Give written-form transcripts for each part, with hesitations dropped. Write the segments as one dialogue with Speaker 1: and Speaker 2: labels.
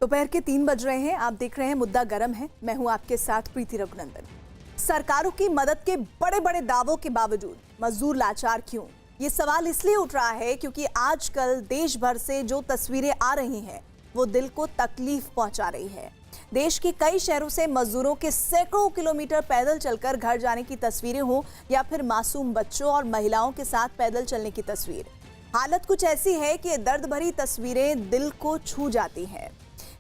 Speaker 1: दोपहर के 3 बज रहे हैं। आप देख रहे हैं मुद्दा गर्म है। मैं हूं आपके साथ प्रीति रघुनंदन। सरकारों की मदद के बड़े बड़े दावों के बावजूद मजदूर लाचार क्यों? ये सवाल इसलिए उठ रहा है क्योंकि आजकल देश भर से जो तस्वीरें आ रही हैं वो दिल को तकलीफ पहुंचा रही है। देश के कई शहरों से मजदूरों के सैकड़ों किलोमीटर पैदल चलकर घर जाने की तस्वीरें हों या फिर मासूम बच्चों और महिलाओं के साथ पैदल चलने की तस्वीर। हालत कुछ ऐसी है कि दर्द भरी तस्वीरें दिल को छू जाती हैं।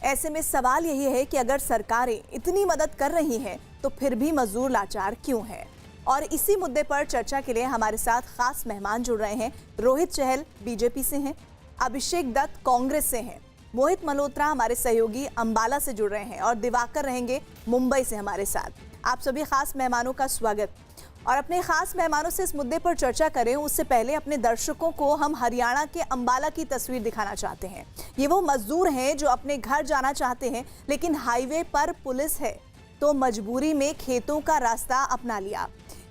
Speaker 1: ऐसे में सवाल यही है कि अगर सरकारें इतनी मदद कर रही हैं तो फिर भी मजदूर लाचार क्यों हैं? और इसी मुद्दे पर चर्चा के लिए हमारे साथ खास मेहमान जुड़ रहे हैं। रोहित चहल बीजेपी से हैं, अभिषेक दत्त कांग्रेस से हैं, मोहित मल्होत्रा हमारे सहयोगी अंबाला से जुड़ रहे हैं और दिवाकर रहेंगे मुंबई से हमारे साथ। आप सभी खास मेहमानों का स्वागत। और अपने खास मेहमानों से इस मुद्दे पर चर्चा करें उससे पहले अपने दर्शकों को हम हरियाणा के अंबाला की तस्वीर दिखाना चाहते हैं। ये वो मजदूर हैं जो अपने घर जाना चाहते हैं लेकिन हाईवे पर पुलिस है तो मजबूरी में खेतों का रास्ता अपना लिया।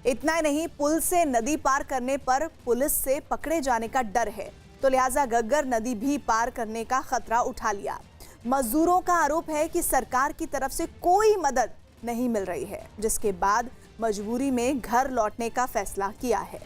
Speaker 1: इतना ही नहीं, पुल से नदी पार करने पर पुलिस से पकड़े जाने का डर है तो लिहाजा घग्गर नदी भी पार करने का खतरा उठा लिया। मजदूरों का आरोप है कि सरकार की तरफ से कोई मदद नहीं मिल रही है, जिसके बाद मजबूरी में घर लौटने का फैसला किया है।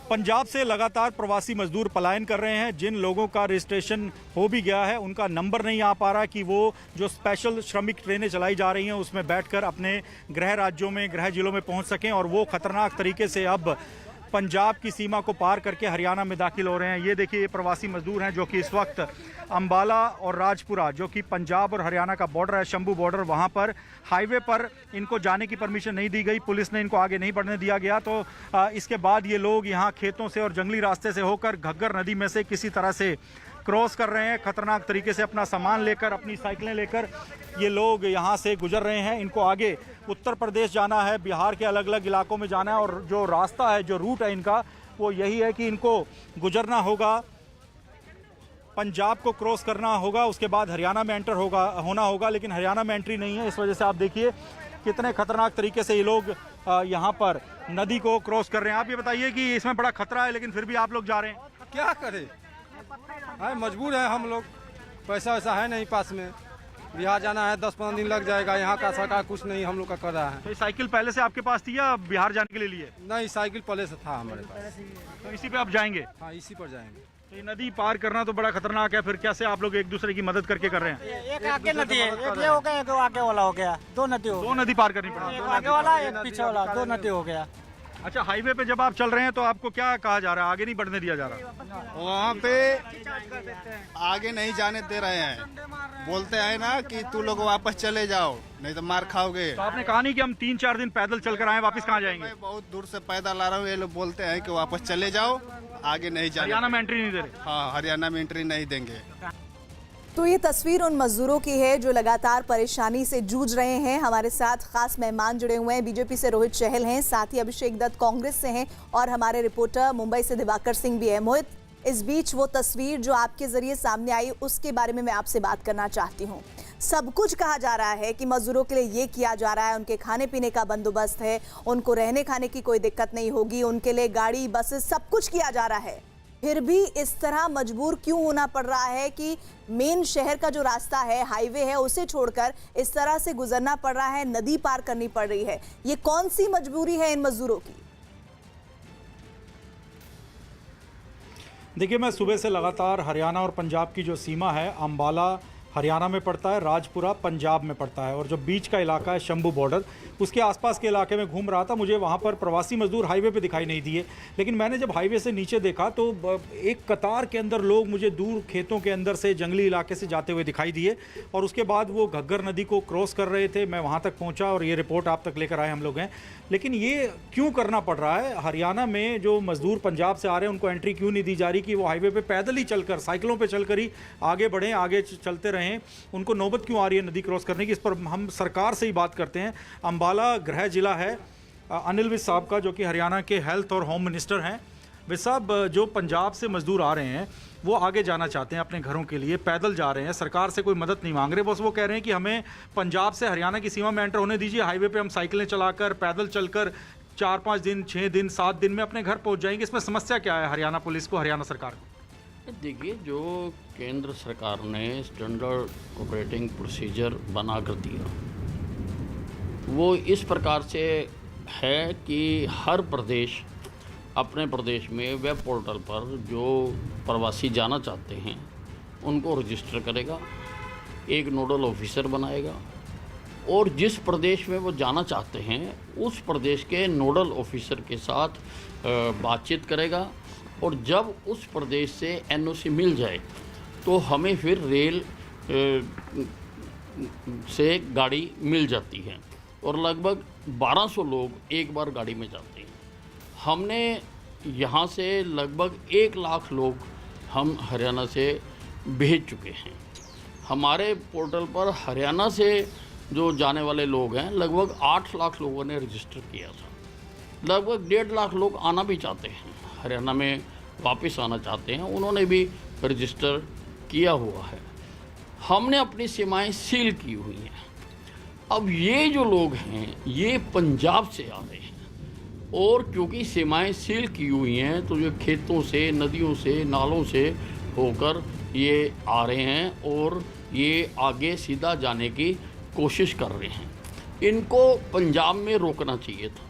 Speaker 2: पंजाब से लगातार प्रवासी मजदूर पलायन कर रहे हैं। जिन लोगों का रजिस्ट्रेशन हो भी गया है उनका नंबर नहीं आ पा रहा कि वो जो स्पेशल श्रमिक ट्रेनें चलाई जा रही हैं उसमें बैठकर अपने गृह राज्यों में, गृह जिलों में पहुंच सकें, और वो खतरनाक तरीके से अब पंजाब की सीमा को पार करके हरियाणा में दाखिल हो रहे हैं। ये देखिए, ये प्रवासी मजदूर हैं जो कि इस वक्त अंबाला और राजपुरा, जो कि पंजाब और हरियाणा का बॉर्डर है, शंभू बॉर्डर, वहाँ पर हाईवे पर इनको जाने की परमिशन नहीं दी गई। पुलिस ने इनको आगे नहीं बढ़ने दिया गया। तो इसके बाद ये लोग यहाँ खेतों से और जंगली रास्ते से होकर घग्गर नदी में से किसी तरह से क्रॉस कर रहे हैं। खतरनाक तरीके से अपना सामान लेकर, अपनी साइकिलें लेकर ये लोग यहाँ से गुजर रहे हैं। इनको आगे उत्तर प्रदेश जाना है, बिहार के अलग अलग इलाकों में जाना है, और जो रास्ता है, जो रूट है इनका, वो यही है कि इनको गुजरना होगा, पंजाब को क्रॉस करना होगा, उसके बाद हरियाणा में एंटर होना होगा। लेकिन हरियाणा में एंट्री नहीं है। इस वजह से आप देखिए कितने खतरनाक तरीके से ये लोग यहाँ पर नदी को क्रॉस कर रहे हैं। आप ये बताइए कि इसमें बड़ा खतरा है लेकिन फिर भी आप लोग जा रहे हैं,
Speaker 3: क्या करें? मजबूर है हम लोग, पैसा वैसा है नहीं पास में, बिहार जाना है, 10-15 दिन लग जाएगा। यहाँ का सरकार कुछ नहीं हम लोग का कर रहा है।
Speaker 2: तो ये साइकिल पहले से आपके पास थी या बिहार जाने के लिए लिए?
Speaker 3: नहीं, साइकिल पहले से था हमारे पास।
Speaker 2: तो इसी पे आप जाएंगे?
Speaker 3: हाँ, इसी पर जाएंगे।
Speaker 2: तो ये नदी पार करना तो बड़ा खतरनाक है। फिर कैसे आप लोग एक दूसरे की मदद करके कर रहे हैं?
Speaker 4: एक आगे नदी है, एक ये हो गया, एक आगे वाला हो गया, दो नदी हो गई।
Speaker 2: दो नदी पार करनी पड़ी।
Speaker 4: एक आगे वाला, एक पीछे वाला, दो नदी हो गया।
Speaker 2: अच्छा, हाईवे पे जब आप चल रहे हैं तो आपको क्या कहा जा रहा है? आगे नहीं बढ़ने दिया जा रहा?
Speaker 5: वहाँ पे आगे नहीं जाने दे रहे हैं। बोलते हैं ना कि तू लोग वापस चले जाओ नहीं तो मार खाओगे।
Speaker 2: तो आपने कहा नहीं कि हम 3-4 दिन पैदल चल कर आए, वापस कहाँ जाएंगे?
Speaker 5: मैं बहुत दूर से पैदल आ रहा हूँ। ये लोग बोलते हैं कि वापस चले जाओ, आगे नहीं जाने।
Speaker 2: हरियाणा में एंट्री नहीं दे रहे?
Speaker 5: हाँ, हरियाणा में एंट्री नहीं देंगे।
Speaker 1: तो ये तस्वीर उन मजदूरों की है जो लगातार परेशानी से जूझ रहे हैं। हमारे साथ खास मेहमान जुड़े हुए हैं। बीजेपी से रोहित चहल हैं, साथ ही अभिषेक दत्त कांग्रेस से हैं, और हमारे रिपोर्टर मुंबई से दिवाकर सिंह भी है। मोहित, इस बीच वो तस्वीर जो आपके जरिए सामने आई उसके बारे में मैं आपसे बात करना चाहती हूँ। सब कुछ कहा जा रहा है कि मजदूरों के लिए ये किया जा रहा है, उनके खाने पीने का बंदोबस्त है, उनको रहने खाने की कोई दिक्कत नहीं होगी, उनके लिए गाड़ी, बसेस, सब कुछ किया जा रहा है। फिर भी इस तरह मजबूर क्यों होना पड़ रहा है कि मेन शहर का जो रास्ता है, हाईवे है, उसे छोड़कर इस तरह से गुजरना पड़ रहा है, नदी पार करनी पड़ रही है? ये कौन सी मजबूरी है इन मजदूरों की?
Speaker 2: देखिए, मैं सुबह से लगातार हरियाणा और पंजाब की जो सीमा है, अंबाला हरियाणा में पड़ता है, राजपुरा पंजाब में पड़ता है, और जो बीच का इलाका है शंभू बॉर्डर, उसके आसपास के इलाके में घूम रहा था। मुझे वहाँ पर प्रवासी मजदूर हाईवे पे दिखाई नहीं दिए, लेकिन मैंने जब हाईवे से नीचे देखा तो एक कतार के अंदर लोग मुझे दूर खेतों के अंदर से, जंगली इलाके से जाते हुए दिखाई दिए, और उसके बाद वो घग्गर नदी को क्रॉस कर रहे थे। मैं वहाँ तक पहुँचा और ये रिपोर्ट आप तक लेकर आए हम लोग हैं। लेकिन ये क्यों करना पड़ रहा है? हरियाणा में जो मजदूर पंजाब से आ रहे हैं उनको एंट्री क्यों नहीं दी जा रही कि वो हाईवे पे पैदल ही चलकर, साइकिलों पे चलकर ही आगे बढ़ें, आगे चलते रहें? उनको नौबत क्यों आ रही है नदी क्रॉस करने की? इस पर हम सरकार से ही बात करते हैं। अंबाला गृह जिला है अनिल विज साहब का, जो कि हरियाणा के हेल्थ और होम मिनिस्टर हैं। विज साहब, जो पंजाब से मजदूर आ रहे हैं वो आगे जाना चाहते हैं अपने घरों के लिए, पैदल जा रहे हैं, सरकार से कोई मदद नहीं मांग रहे, बस वो कह रहे हैं कि हमें पंजाब से हरियाणा की सीमा में एंटर होने दीजिए, हाईवे पे हम साइकिलें चलाकर, पैदल चलकर 4-5 दिन, 6 दिन, 7 दिन में अपने घर पहुंच जाएंगे। इसमें समस्या क्या है हरियाणा पुलिस को, हरियाणा सरकार को?
Speaker 6: देखिए, जो केंद्र सरकार ने स्टैंडर्ड ऑपरेटिंग प्रोसीजर बना कर दिया, वो इस प्रकार से है कि हर प्रदेश अपने प्रदेश में वेब पोर्टल पर जो प्रवासी जाना चाहते हैं उनको रजिस्टर करेगा, एक नोडल ऑफिसर बनाएगा और जिस प्रदेश में वो जाना चाहते हैं उस प्रदेश के नोडल ऑफिसर के साथ बातचीत करेगा और जब उस प्रदेश से एनओसी मिल जाए तो हमें फिर रेल से गाड़ी मिल जाती है और लगभग 1200 लोग एक बार गाड़ी में जाते हैं। हमने यहाँ से लगभग 1 लाख लोग हम हरियाणा से भेज चुके हैं। हमारे पोर्टल पर हरियाणा से जो जाने वाले लोग हैं लगभग 8 लाख लोगों ने रजिस्टर किया था। लगभग 1.5 लाख लोग आना भी चाहते हैं, हरियाणा में वापस आना चाहते हैं, उन्होंने भी रजिस्टर किया हुआ है। हमने अपनी सीमाएं सील की हुई हैं। अब ये जो लोग हैं ये पंजाब से आ रहे हैं और क्योंकि सीमाएं सील की हुई हैं तो ये खेतों से, नदियों से, नालों से होकर ये आ रहे हैं और ये आगे सीधा जाने की कोशिश कर रहे हैं। इनको पंजाब में रोकना चाहिए था।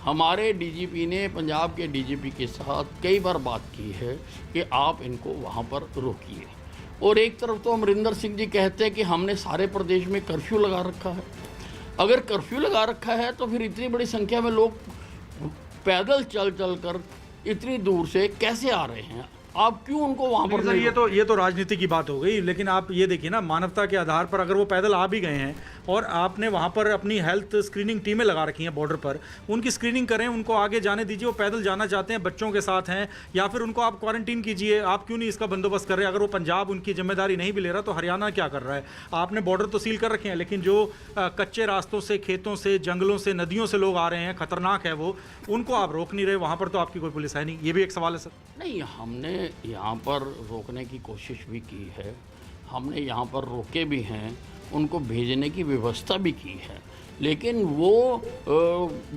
Speaker 6: हमारे डीजीपी ने पंजाब के डीजीपी के साथ कई बार बात की है कि आप इनको वहाँ पर रोकिए। और एक तरफ तो अमरिंदर सिंह जी कहते हैं कि हमने सारे प्रदेश में कर्फ्यू लगा रखा है। अगर कर्फ्यू लगा रखा है तो फिर इतनी बड़ी संख्या में लोग पैदल चल कर इतनी दूर से कैसे आ रहे हैं? आप क्यों उनको वहाँ पर
Speaker 2: नहीं? ये तो राजनीति की बात हो गई, लेकिन आप ये देखिए ना, मानवता के आधार पर अगर वो पैदल आ भी गए हैं और आपने वहाँ पर अपनी हेल्थ स्क्रीनिंग टीमें लगा रखी हैं बॉर्डर पर, उनकी स्क्रीनिंग करें, उनको आगे जाने दीजिए। वो पैदल जाना चाहते हैं, बच्चों के साथ हैं, या फिर उनको आप क्वारंटीन कीजिए। आप क्यों नहीं इसका बंदोबस्त कर रहे हैं? अगर वो पंजाब उनकी जिम्मेदारी नहीं भी ले रहा तो हरियाणा क्या कर रहा है? आपने बॉर्डर तो सील कर रखे हैं, लेकिन जो कच्चे रास्तों से, खेतों से, जंगलों से, नदियों से लोग आ रहे हैं, खतरनाक है वो, उनको आप रोक नहीं रहे। वहाँ पर तो आपकी कोई पुलिस है नहीं। ये भी एक सवाल है सर।
Speaker 6: नहीं, हमने यहाँ पर रोकने की कोशिश भी की है, हमने यहाँ पर रोके भी हैं, उनको भेजने की व्यवस्था भी की है, लेकिन वो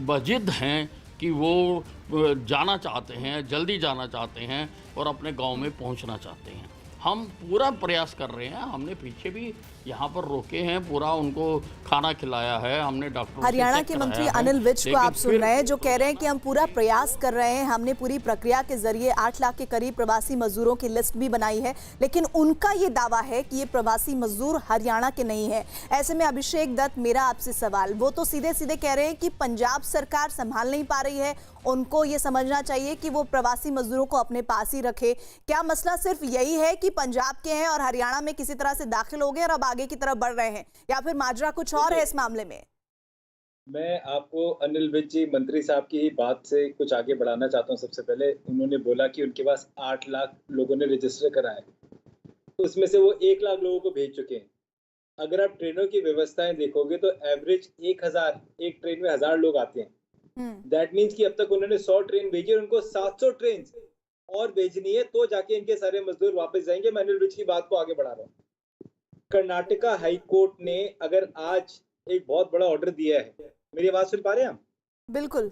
Speaker 6: बजिद हैं कि वो जाना चाहते हैं, जल्दी जाना चाहते हैं और अपने गांव में पहुंचना चाहते हैं। हम पूरा प्रयास कर रहे हैं, हमने पीछे भी यहाँ पर रोके हैं, पूरा उनको खाना खिलाया है, हमने डॉक्टर।
Speaker 1: हरियाणा के मंत्री अनिल विज को आप सुन रहे हैं जो कह रहे हैं कि हम पूरा प्रयास कर रहे हैं, हमने पूरी प्रक्रिया के जरिए 8 लाख के करीब प्रवासी मजदूरों की लिस्ट भी बनाई है, लेकिन उनका ये दावा है कि ये प्रवासी मजदूर हरियाणा के नहीं है। ऐसे में अभिषेक दत्त, मेरा आपसे सवाल, वो तो सीधे सीधे कह रहे हैं कि पंजाब सरकार संभाल नहीं पा रही है, उनको ये समझना चाहिए कि वो प्रवासी मजदूरों को अपने पास ही रखे। क्या मसला सिर्फ यही है कि पंजाब के हैं और हरियाणा में किसी तरह से दाखिल हो गए और अब आगे की तरफ बढ़ रहे हैं, या फिर माजरा कुछ और है इस मामले में?
Speaker 7: मैं आपको अनिल विज जी मंत्री साहब की ही बात से कुछ आगे बढ़ाना चाहता हूं। सबसे पहले उन्होंने बोला कि उनके पास 8 लाख लोगों ने रजिस्टर करा है, तो उसमें से वो 1 लाख लोगों को भेज चुके हैं। अगर आप ट्रेनों की व्यवस्थाएं देखोगे तो एवरेज 1000, एक ट्रेन में 1000 लोग आते हैं। दैट मीन्स कि अब तक उन्होंने 100 ट्रेन भेजी और उनको 700 ट्रेन और भेजनी है, तो जाके इनके सारे मजदूर वापस जाएंगे। मैं अनिल विज की बात को आगे बढ़ा रहा हूँ। कर्नाटका हाई कोर्ट ने अगर आज एक बहुत बड़ा ऑर्डर दिया है, मेरी आवाज सुन पा रहे हैं आप?
Speaker 1: बिल्कुल।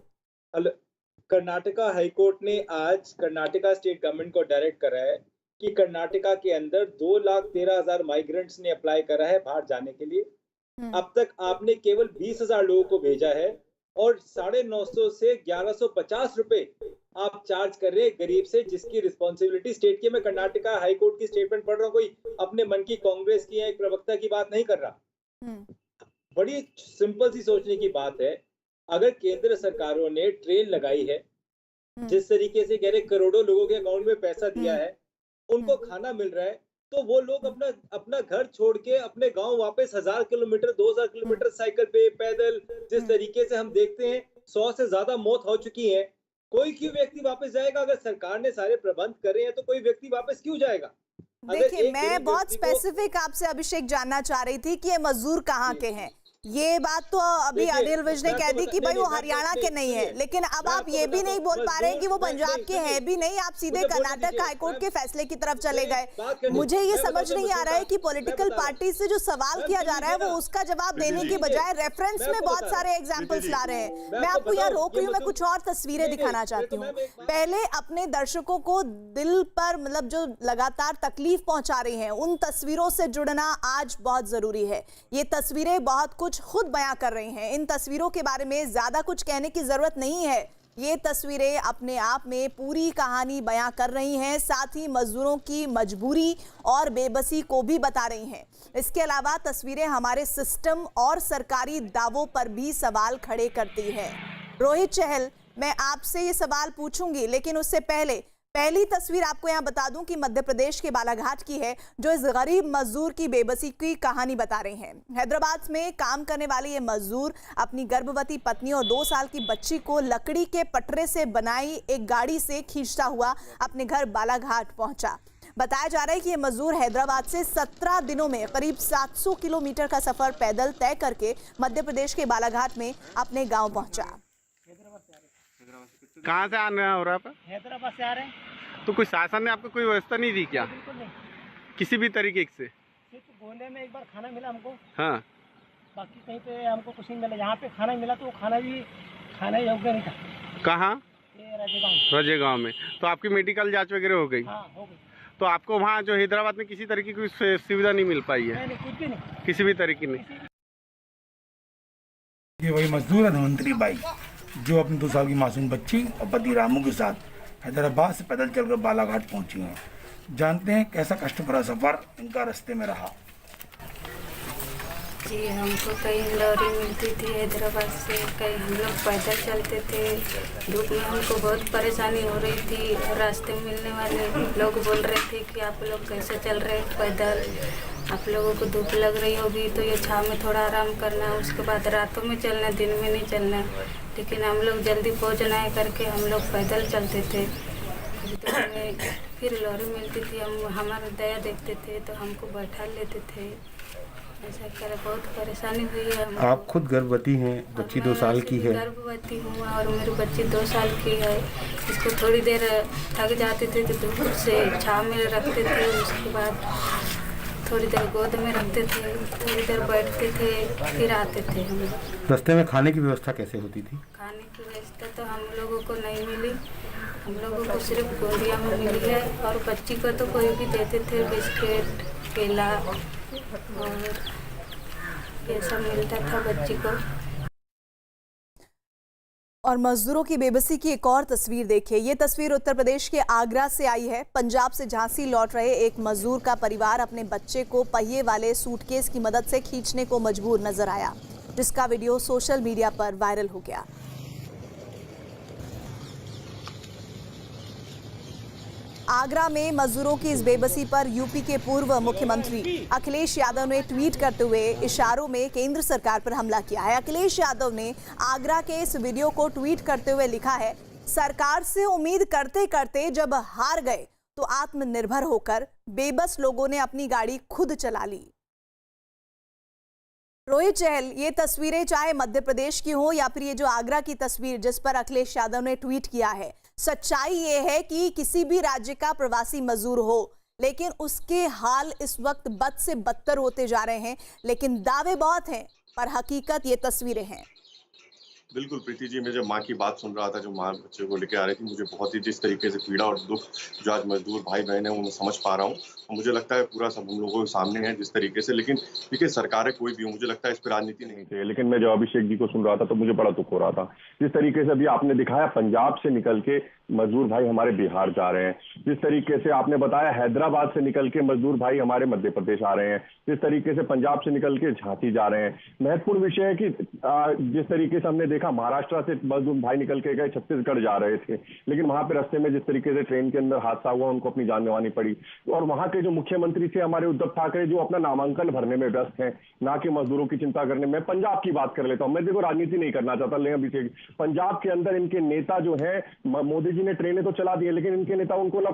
Speaker 7: कर्नाटका हाई कोर्ट ने आज कर्नाटका स्टेट गवर्नमेंट को डायरेक्ट करा है कि कर्नाटका के अंदर 2,13,000 माइग्रेंट्स ने अप्लाई करा है बाहर जाने के लिए। अब तक आपने केवल 20,000 लोगों को भेजा है और 950 से 1150 रुपए आप चार्ज कर रहे हैं गरीब से, जिसकी रिस्पॉन्सिबिलिटी स्टेट की। मैं कर्नाटका हाई कोर्ट की स्टेटमेंट पढ़ रहा हूँ, कोई अपने मन की कांग्रेस की या एक प्रवक्ता की बात नहीं कर रहा। बड़ी सिंपल सी सोचने की बात है। अगर केंद्र सरकारों ने ट्रेन लगाई है, जिस तरीके से कह रहे करोड़ों लोगों के अकाउंट में पैसा दिया है, उनको खाना मिल रहा है, तो वो लोग अपना घर छोड़ के अपने गांव वापस 1000 किलोमीटर 2000 किलोमीटर साइकिल पे, पैदल, जिस तरीके से हम देखते हैं 100 से ज्यादा मौत हो चुकी है, कोई क्यों व्यक्ति वापस जाएगा? अगर सरकार ने सारे प्रबंध करे हैं तो कोई व्यक्ति वापस क्यों जाएगा?
Speaker 1: देखिए, मैं बहुत स्पेसिफिक आपसे अभिषेक जानना चाह रही थी कि ये मजदूर कहाँ के हैं। ये बात तो अभी अनिल विज ने कह दी कि भाई वो हरियाणा के नहीं है, लेकिन अब आप ये भी नहीं बोल पा रहे हैं कि वो पंजाब के हैं भी नहीं, आप सीधे कर्नाटक हाईकोर्ट के फैसले की तरफ चले गए। मुझे ये समझ नहीं आ रहा है कि पॉलिटिकल पार्टी से जो सवाल किया जा रहा है वो उसका जवाब देने की बजाय रेफरेंस में बहुत सारे एग्जाम्पल्स ला रहे हैं। मैं आपको यहाँ रोक रही हूँ, मैं कुछ और तस्वीरें दिखाना चाहती हूँ। पहले अपने दर्शकों को दिल पर मतलब जो लगातार तकलीफ पहुंचा रही हैं उन तस्वीरों से जुड़ना आज बहुत जरूरी है। ये तस्वीरें बहुत कुछ खुद बयां कर रही हैं। इन तस्वीरों के बारे में ज्यादा कुछ कहने की जरूरत नहीं है। ये तस्वीरें अपने आप में पूरी कहानी बयां कर रही हैं, साथ ही मजदूरों की मजबूरी और बेबसी को भी बता रही हैं। इसके अलावा तस्वीरें हमारे सिस्टम और सरकारी दावों पर भी सवाल खड़े करती है। रोहित चहल, मैं आपसे ये सवाल पूछूंगी, लेकिन उससे पहली तस्वीर आपको यहाँ बता दूं कि मध्य प्रदेश के बालाघाट की है, जो इस गरीब मजदूर की बेबसी की कहानी बता रहे हैं। हैदराबाद में काम करने वाले ये मजदूर अपनी गर्भवती पत्नी और 2 साल की बच्ची को लकड़ी के पटरे से बनाई एक गाड़ी से खींचता हुआ अपने घर बालाघाट पहुंचा। बताया जा रहा है कि ये मजदूर हैदराबाद से 17 दिनों में करीब 700 किलोमीटर का सफर पैदल तय करके मध्य प्रदेश के बालाघाट में अपने गाँव पहुंचा।
Speaker 8: कहाँ से आना हो रहा है?
Speaker 4: हैदराबाद से आ रहे हैं।
Speaker 8: तो कोई शासन ने आपको कोई व्यवस्था नहीं दी क्या?
Speaker 4: बिल्कुल नहीं,
Speaker 8: किसी भी तरीके से?
Speaker 4: सिर्फ गोंदे में एक बार खाना मिला हमको,
Speaker 8: हाँ,
Speaker 4: बाकी कहीं पे हमको कुछ नहीं मिला। यहाँ पे खाना मिला तो वो खाना भी खाना योग्य नहीं था।
Speaker 8: कहाँ?
Speaker 4: ये राजेगांव।
Speaker 8: रजेगांव में। तो आपकी मेडिकल जांच वगैरह हो गई?
Speaker 4: हाँ, हो गई।
Speaker 8: तो आपको वहाँ जो हैदराबाद में किसी तरीके की कोई सुविधा नहीं मिल पाई है?
Speaker 4: नहीं, कुछ भी नहीं,
Speaker 8: किसी भी तरीके नहीं।
Speaker 9: ये वही मजदूर है धनवंतरी बाई, जो अपनी 2 साल की मासूम बच्ची और पति रामू के साथ हैदराबाद से पैदल चलकर बालाघाट पहुंची हैं। जानते हैं कैसा कष्ट भरा सफर इनका रास्ते में रहा।
Speaker 10: जी, हमको कहीं लॉरी मिलती थी हैदराबाद से, कहीं हम लोग पैदल चलते थे। धूप में हमको बहुत परेशानी हो रही थी। रास्ते में मिलने वाले लोग बोल रहे थे कि आप लोग कैसे चल रहे हैं पैदल, आप लोगों को धूप लग रही होगी तो ये छाँव में थोड़ा आराम करना, उसके बाद रातों में चलना, दिन में नहीं चलना। लेकिन हम लोग जल्दी पहुँचना है करके हम लोग पैदल चलते थे। तो हमें फिर लॉरी मिलती थी, हम हमारा दया देखते थे तो हमको बैठा लेते थे। ऐसा कर बहुत परेशानी हुई है।
Speaker 9: आप खुद गर्भवती हैं, बच्ची 2 साल की है?
Speaker 10: गर्भवती हूँ और मेरी बच्ची 2 साल की है। इसको थोड़ी देर थक जाते थे तो धूप से छाँव में रखते थे, उसके बाद थोड़ी देर गोद में रखते थे, थोड़ी देर बैठते थे, फिर आते थे। हम लोग
Speaker 9: रास्ते में खाने की व्यवस्था कैसे होती थी?
Speaker 10: खाने की व्यवस्था तो हम लोगों को नहीं मिली, हम लोगों को सिर्फ गोदिया में मिली है। और बच्ची को तो कोई भी देते थे, बिस्किट, केला और ये सब मिलता था बच्ची को।
Speaker 1: और मजदूरों की बेबसी की एक और तस्वीर देखिए। ये तस्वीर उत्तर प्रदेश के आगरा से आई है। पंजाब से झांसी लौट रहे एक मजदूर का परिवार अपने बच्चे को पहिए वाले सूटकेस की मदद से खींचने को मजबूर नजर आया, जिसका वीडियो सोशल मीडिया पर वायरल हो गया। आगरा में मजदूरों की इस बेबसी पर यूपी के पूर्व मुख्यमंत्री अखिलेश यादव ने ट्वीट करते हुए इशारों में केंद्र सरकार पर हमला किया है। अखिलेश यादव ने आगरा के इस वीडियो को ट्वीट करते हुए लिखा है, सरकार से उम्मीद करते करते जब हार गए तो आत्मनिर्भर होकर बेबस लोगों ने अपनी गाड़ी खुद चला ली। रोहित चहल, ये तस्वीरें चाहे मध्य प्रदेश की हो या फिर ये जो आगरा की तस्वीर जिस पर अखिलेश यादव ने ट्वीट किया है, सच्चाई ये है कि किसी भी राज्य का प्रवासी मजदूर हो, लेकिन उसके हाल इस वक्त बद से बदतर होते जा रहे हैं। लेकिन दावे बहुत हैं, पर हकीकत ये तस्वीरें हैं।
Speaker 11: बिल्कुल प्रीति जी, मैं जब माँ की बात सुन रहा था, जो माँ बच्चे को लेकर आ रही थी, मुझे बहुत ही जिस तरीके से पीड़ा और दुख जो आज मजदूर भाई बहन है वो मैं समझ पा रहा हूँ। और मुझे लगता है पूरा सब हम लोगों के सामने है जिस तरीके से। लेकिन देखिए, सरकारें कोई भी हो, मुझे लगता है इस पर राजनीति नहीं चाहिए। लेकिन मैं जब अभिषेक जी को सुन रहा था तो मुझे बड़ा दुख हो रहा था। जिस तरीके से अभी आपने दिखाया, पंजाब से निकल के मजदूर भाई हमारे बिहार जा रहे हैं, जिस तरीके से आपने बताया हैदराबाद से निकल के मजदूर भाई हमारे मध्य प्रदेश आ रहे हैं, जिस तरीके से पंजाब से निकल के झांसी जा रहे हैं। महत्वपूर्ण विषय है कि जिस तरीके से हमने देखा, महाराष्ट्र से मजदूर भाई निकल के गए, छत्तीसगढ़ जा रहे थे, लेकिन वहां पे रास्ते में जिस तरीके से ट्रेन के अंदर हादसा हुआ, उनको अपनी जान गंवानी पड़ी। और वहां के जो मुख्यमंत्री थे हमारे उद्धव ठाकरे, जो अपना नामांकन भरने में व्यस्त हैं, ना कि मजदूरों की चिंता करने में। पंजाब की बात कर लेता हूँ मैं, देखो राजनीति नहीं करना चाहता, लेकिन अभिषेक, पंजाब के अंदर इनके नेता जो है, मोदी
Speaker 8: जी ने ट्रेनें तो चला दी है, लेकिन इनके नेता उनको ना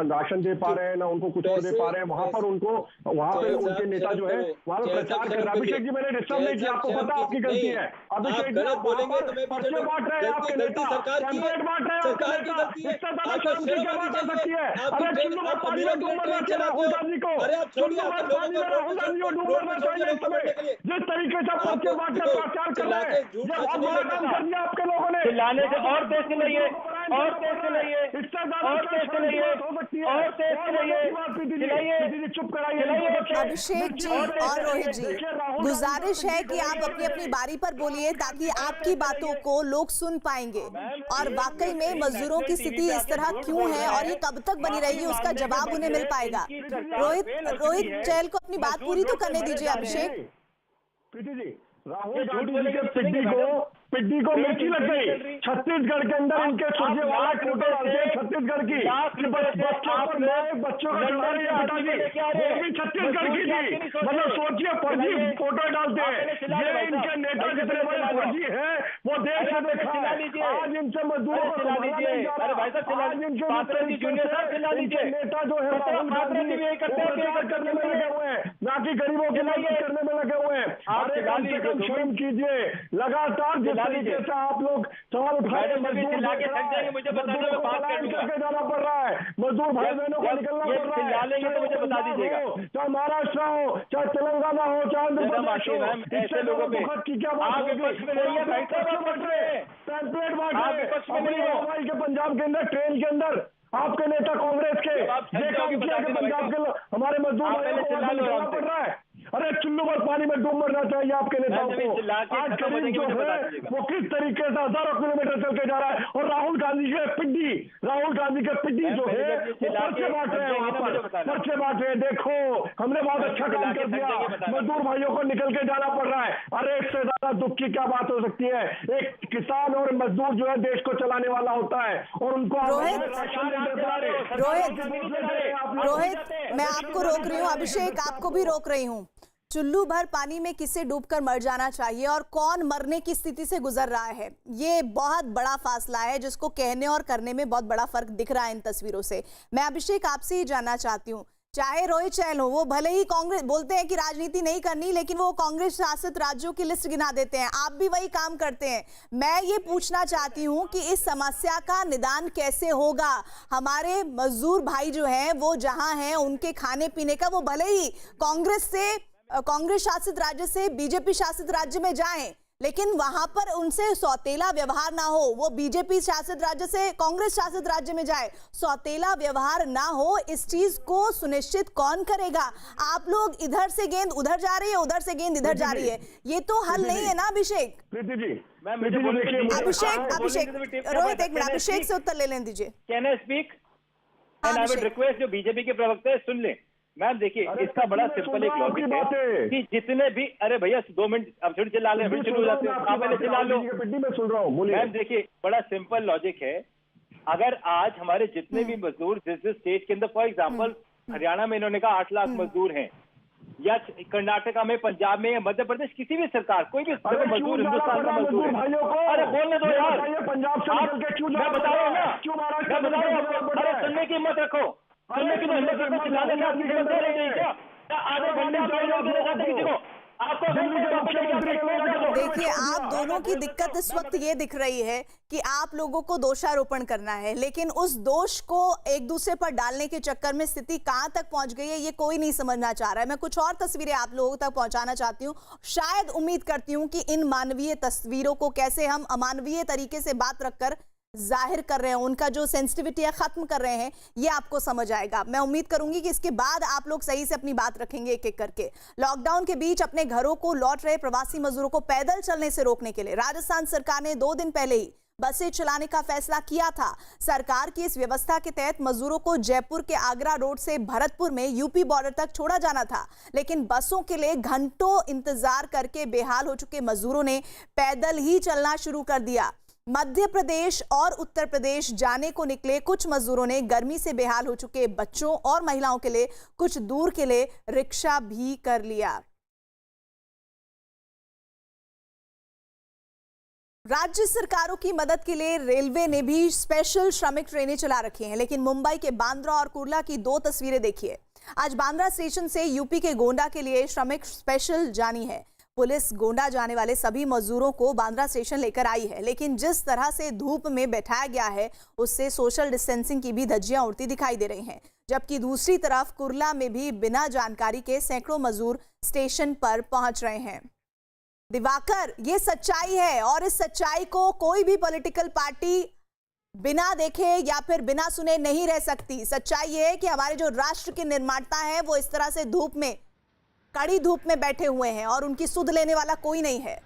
Speaker 8: राशन दे पा रहे हैं, ना उनको कुछ और दे पा रहे हैं। वहां पर उनको, वहां पे उनके नेता जो है वहां पर प्रचार कर रहे हैं। अभिषेक जी, मैंने डिस्टर्ब नहीं किया, आपको पता आपकी गलती है। अभिषेक जी, आप बोलेंगे तो मैं पर्चे बांट रहे हैं आपके नेता, टेम्पलेट बांट रहे हैं आपके नेता, इससे ज्यादा शर्म की क्या बात हो सकती है? अरे चुल्लू भर पानी में डूब मरना चाहिए राहुल गांधी को, चुल्लू भर पानी में राहुल गांधी को डूब मरना चाहिए इस समय। जिस तरीके से पर्चे बांट कर प्रचार कर रहे हैं, ये बहुत बड़ा काम कर दिया आपके लोगों ने।
Speaker 4: चिल्लाने से और तेज चिल्लाइए, और तेज चिल्लाइए,
Speaker 8: इससे ज्यादा
Speaker 4: और तेज चिल्लाइए,
Speaker 8: हो सकती है।
Speaker 4: और तेज चिल्लाइए, चिल्लाइए,
Speaker 8: चुप कराइए।
Speaker 1: अभिषेक जी और रोहित जी, गुजारिश है कि आप अपनी अपनी बारी पर बोलिए ताकि आपकी बातों को लोग सुन पाएंगे और वाकई में मजदूरों की स्थिति इस तरह क्यों है और ये कब तक बनी रहेगी उसका जवाब उन्हें मिल पाएगा। रोहित चहल को अपनी बात पूरी तो करने दीजिए। अभिषेक,
Speaker 8: प्रीति जी, राहुल गांधी के पिड्डी को मिर्ची लग गई। छत्तीसगढ़ के अंदर इनके सुरजेवाला फोटो डालते हैं छत्तीसगढ़ की, बच्चों का चढ़ा रही है पिताजी, वो भी छत्तीसगढ़ की थी। मतलब सोचिए, फर्जी फोटो डालते हैं। ये इनके नेता जितने बड़े फर्जी है वो देश में देखा है। आज इनसे मजदूरों को संभाला नहीं जा रहा। आज इनके नेता जो है राहुल गांधी प्रचार करने में लगे हुए हैं, ना कि गरीबों की मदद करने में लगे हुए हैं। अरे कम से कम शर्म कीजिए। लगातार जिस तरीके से आप लोग सवाल उठाए, मुझे करके जाना पड़ रहा है, मजदूर भाई बहनों को निकलना पड़ रहा है। मुझे बता दीजिएगा, चाहे महाराष्ट्र हो, चाहे तेलंगाना हो, चाहे आंध्र प्रदेश हो, ऐसे लोगों की क्या बात होगी? टेम्पलेट बांट रहे के पंजाब के अंदर, ट्रेन के अंदर आपके नेता कांग्रेस के ये काम किया कि पंजाब के हमारे मजदूर भाइयों को निकलना पड़ रहा है। अरे चुल्लू भर पानी में डूब मरना चाहिए आपके नेताओं को। आज करीब जो है वो किस तरीके से हजारों किलोमीटर चल के जा रहा है और राहुल गांधी के पिड्डी जो है वो पर्चे बांट रहे हैं, वहां पर पर्चे बांट रहे हैं। देखो, हमने बहुत अच्छा काम कर दिया, मजदूर भाइयों को निकल के जाना पड़ रहा है। अरे इससे ज्यादा दुख की क्या बात हो सकती है? एक किसान और मजदूर जो है देश को चलाने वाला होता है और उनको
Speaker 1: रोहित, मैं आपको रोक रही हूँ। अभिषेक, आपको भी रोक रही हूँ। चुल्लू भर पानी में किसे डूबकर मर जाना चाहिए और कौन मरने की स्थिति से गुजर रहा है, ये बहुत बड़ा फासला है जिसको कहने और करने में बहुत बड़ा फर्क दिख रहा है इन तस्वीरों से। मैं अभिषेक आपसे ही जानना चाहती हूँ, चाहे रोहित चहल हो, वो भले ही कांग्रेस बोलते हैं कि राजनीति नहीं करनी, लेकिन वो कांग्रेस शासित राज्यों की लिस्ट गिना देते हैं, आप भी वही काम करते हैं। मैं ये पूछना चाहती हूँ कि इस समस्या का निदान कैसे होगा? हमारे मजदूर भाई जो हैं वो जहां हैं, उनके खाने पीने का, वो भले ही कांग्रेस शासित राज्य से बीजेपी शासित राज्य में जाएं, लेकिन वहां पर उनसे सौतेला व्यवहार ना हो। वो बीजेपी शासित राज्य से कांग्रेस शासित राज्य में जाए, सौतेला व्यवहार ना हो, इस चीज को सुनिश्चित कौन करेगा? आप लोग इधर से गेंद उधर जा रही है, उधर से गेंद इधर जा रही है, ये तो हल नहीं है ना अभिषेक? अभिषेक रोहित, एक मिनट, अभिषेक से उत्तर ले लें दीजिए।
Speaker 4: Can I speak? And I would request जो बीजेपी के प्रवक्ता है सुन लें। मैम देखिए, इसका बड़ा सिंपल एक लॉजिक है कि जितने भी, अरे भैया 2 मिनट अब फिर चिल्ला लें, फिर शुरू हो जाते हैं, आप पहले चिल्ला लो। मैम देखिए, बड़ा सिंपल लॉजिक है। अगर आज हमारे जितने भी मजदूर जिस स्टेट के अंदर, फॉर एग्जाम्पल हरियाणा में इन्होंने कहा 8 लाख मजदूर हैं, या कर्नाटका में, पंजाब में, या मध्य प्रदेश, किसी भी सरकार, कोई भी मजदूर हिंदुस्तान का मजदूर है। अरे बोलने दो यार, मैं बता रहा हूँ ना, मैं बता रहा हूँ। अरे सुनने की हिम्मत रखो, सुनने की हिम्मत रखो। चिल्लाने का आधे घंटे किसी को आपको।
Speaker 1: देखिए, आप दोनों की दिक्कत इस वक्त ये दिख रही है कि आप लोगों को दोषारोपण करना है, लेकिन उस दोष को एक दूसरे पर डालने के चक्कर में स्थिति कहां तक पहुंच गई है ये कोई नहीं समझना चाह रहा है। मैं कुछ और तस्वीरें आप लोगों तक पहुंचाना चाहती हूँ। शायद उम्मीद करती हूँ कि इन मानवीय तस्वीरों को कैसे हम अमानवीय तरीके से बात रखकर जाहिर कर रहे हैं, उनका जो सेंसिटिविटी है खत्म कर रहे हैं, ये आपको समझ आएगा। मैं उम्मीद करूंगी कि इसके बाद आप लोग सही से अपनी बात रखेंगे एक एक करके। लॉकडाउन के बीच अपने घरों को लौट रहे प्रवासी मजदूरों को पैदल चलने से रोकने के लिए राजस्थान सरकार ने 2 दिन पहले ही बसें चलाने का फैसला किया था। सरकार की इस व्यवस्था के तहत मजदूरों को जयपुर के आगरा रोड से भरतपुर में यूपी बॉर्डर तक छोड़ा जाना था, लेकिन बसों के लिए घंटों इंतजार करके बेहाल हो चुके मजदूरों ने पैदल ही चलना शुरू कर दिया। मध्य प्रदेश और उत्तर प्रदेश जाने को निकले कुछ मजदूरों ने गर्मी से बेहाल हो चुके बच्चों और महिलाओं के लिए कुछ दूर के लिए रिक्शा भी कर लिया। राज्य सरकारों की मदद के लिए रेलवे ने भी स्पेशल श्रमिक ट्रेनें चला रखी हैं, लेकिन मुंबई के बांद्रा और कुर्ला की दो तस्वीरें देखिए। आज बांद्रा स्टेशन से यूपी के गोंडा के लिए श्रमिक स्पेशल जानी है। पुलिस गोंडा जाने वाले सभी मजदूरों को बांद्रा स्टेशन लेकर आई है, लेकिन जिस तरह से धूप में बैठाया गया है उससे सोशल डिस्टेंसिंग की भी धज्जियां उड़ती दिखाई दे रही हैं। जबकि दूसरी तरफ कुर्ला में भी बिना जानकारी के सैकड़ों मजदूर स्टेशन पर पहुंच रहे हैं। दिवाकर, ये सच्चाई है और इस सच्चाई को कोई भी पॉलिटिकल पार्टी बिना देखे या फिर बिना सुने नहीं रह सकती। सच्चाई ये है कि हमारे जो राष्ट्र के निर्माता हैं वो इस तरह से धूप में, कड़ी धूप में बैठे हुए हैं और उनकी सुध लेने वाला कोई नहीं है।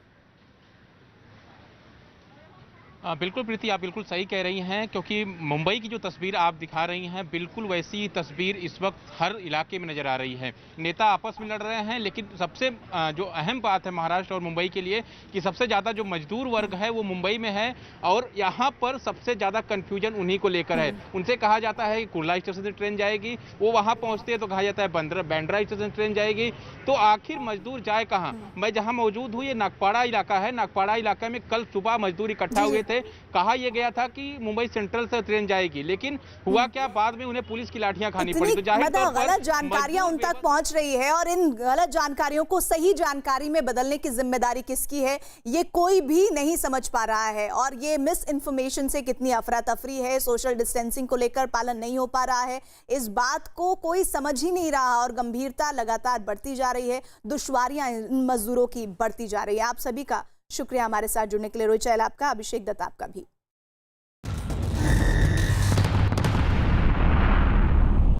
Speaker 12: बिल्कुल प्रीति, आप बिल्कुल सही कह रही हैं, क्योंकि मुंबई की जो तस्वीर आप दिखा रही हैं बिल्कुल वैसी तस्वीर इस वक्त हर इलाके में नजर आ रही है। नेता आपस में लड़ रहे हैं, लेकिन सबसे जो अहम बात है महाराष्ट्र और मुंबई के लिए कि सबसे ज़्यादा जो मजदूर वर्ग है वो मुंबई में है और यहाँ पर सबसे ज़्यादा कन्फ्यूजन उन्हीं को लेकर है। उनसे कहा जाता है कि कुर्ला स्टेशन से ट्रेन जाएगी, वो वहाँ पहुँचते हैं तो कहा जाता है बांद्रा स्टेशन से ट्रेन जाएगी। तो आखिर मजदूर जाए कहाँ? मैं जहाँ मौजूद हूँ ये नागपाड़ा इलाका है। नागपाड़ा इलाके में कल सुबह मजदूर इकट्ठा हुए थे। कहा यह गया था कि मुंबई सेंट्रल से ट्रेन जाएगी, लेकिन हुआ क्या, बाद में उन्हें पुलिस की लाठियां खानी पड़ी। तो जाहिर तौर पर
Speaker 1: गलत जानकारियां उन तक पहुंच रही है और इन गलत जानकारियों को सही जानकारी में बदलने की जिम्मेदारी किसकी है ये कोई भी नहीं समझ पा रहा है। और ये मिस इन्फॉर्मेशन से कितनी अफरा तफरी है, सोशल डिस्टेंसिंग को लेकर पालन नहीं हो पा रहा है, इस बात को कोई समझ ही नहीं रहा और गंभीरता लगातार बढ़ती जा रही है, दुश्वारियां मजदूरों की बढ़ती जा रही है। आप सभी का शुक्रिया हमारे साथ जुड़ने के लिए। रोहित चहल आपका, अभिषेक दत्त आपका भी।